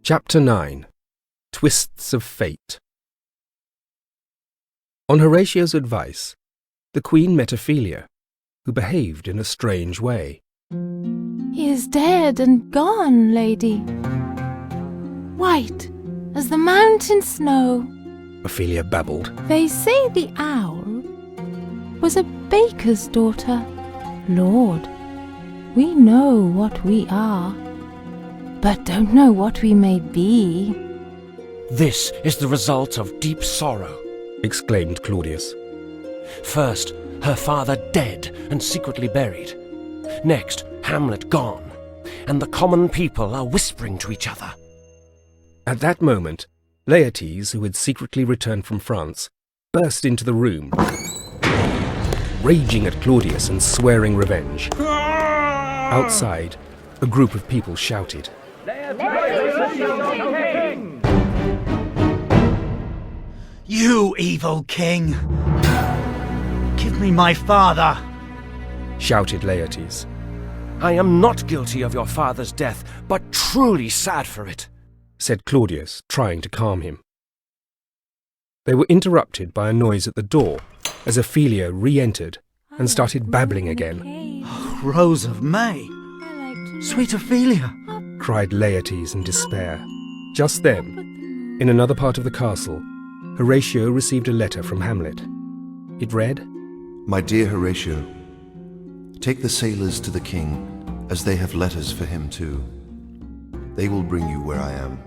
Chapter 9. Twists of Fate. On Horatio's advice, the Queen met Ophelia, who behaved in a strange way. "He is dead and gone, lady. White as the mountain snow." Ophelia babbled. "They say the owl was a baker's daughter. Lord, we know what we are, but don't know what we may be." "This is the result of deep sorrow," exclaimed Claudius. "First, her father dead and secretly buried. Next, Hamlet gone, and the common people are whispering to each other." At that moment, Laertes, who had secretly returned from France, burst into the room, raging at Claudius and swearing revenge. Outside, a group of people shouted, "You evil king! Give me my father!" shouted Laertes. "I am not guilty of your father's death, but truly sad for it," said Claudius, trying to calm him. They were interrupted by a noise at the door as Ophelia re-entered and started babbling again. "Rose of May! Sweet Ophelia!" cried Laertes in despair. Just then, in another part of the castle, Horatio received a letter from Hamlet. It read, "My dear Horatio, take the sailors to the king, as they have letters for him too. They will bring you where I am.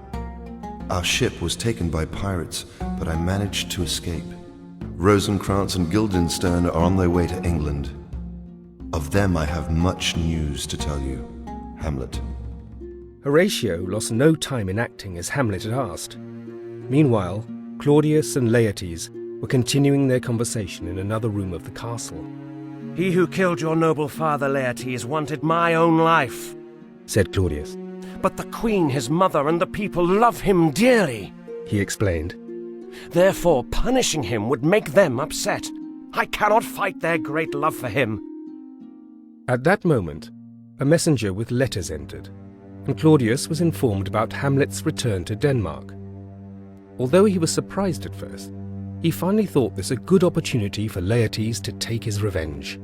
Our ship was taken by pirates, but I managed to escape. Rosencrantz and Guildenstern are on their way to England. Of them I have much news to tell you. Hamlet." Horatio lost no time in acting as Hamlet had asked. Meanwhile, Claudius and Laertes were continuing their conversation in another room of the castle. "He who killed your noble father, Laertes, wanted my own life," said Claudius. "But the queen, his mother, and the people love him dearly," he explained. "Therefore, punishing him would make them upset. I cannot fight their great love for him." At that moment, a messenger with letters entered, and Claudius was informed about Hamlet's return to Denmark. Although he was surprised at first, he finally thought this a good opportunity for Laertes to take his revenge.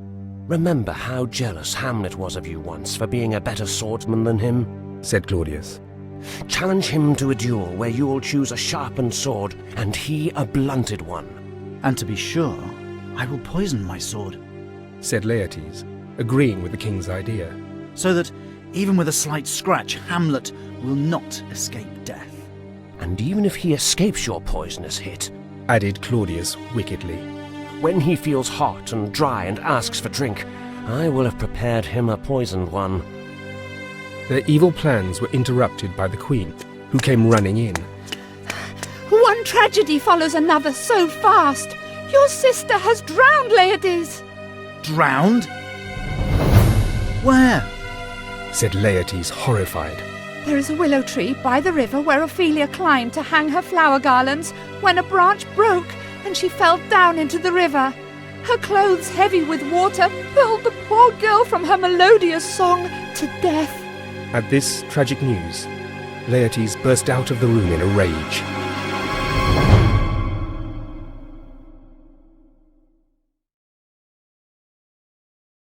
"Remember how jealous Hamlet was of you once for being a better swordsman than him," said Claudius. "Challenge him to a duel where you will choose a sharpened sword and he a blunted one." "And to be sure, I will poison my sword," said Laertes, agreeing with the king's idea. "so that, even with a slight scratch, Hamlet will not escape death." "And even if he escapes your poisonous hit," added Claudius wickedly, "when he feels hot and dry and asks for drink, I will have prepared him a poisoned one." Their evil plans were interrupted by the Queen, who came running in. "One tragedy follows another so fast. Your sister has drowned, Laertes." "Drowned? Where?" said Laertes, horrified. "There is a willow tree by the river where Ophelia climbed to hang her flower garlands when a branch broke and she fell down into the river. Her clothes, heavy with water, pulled the poor girl from her melodious song to death." At this tragic news, Laertes burst out of the room in a rage.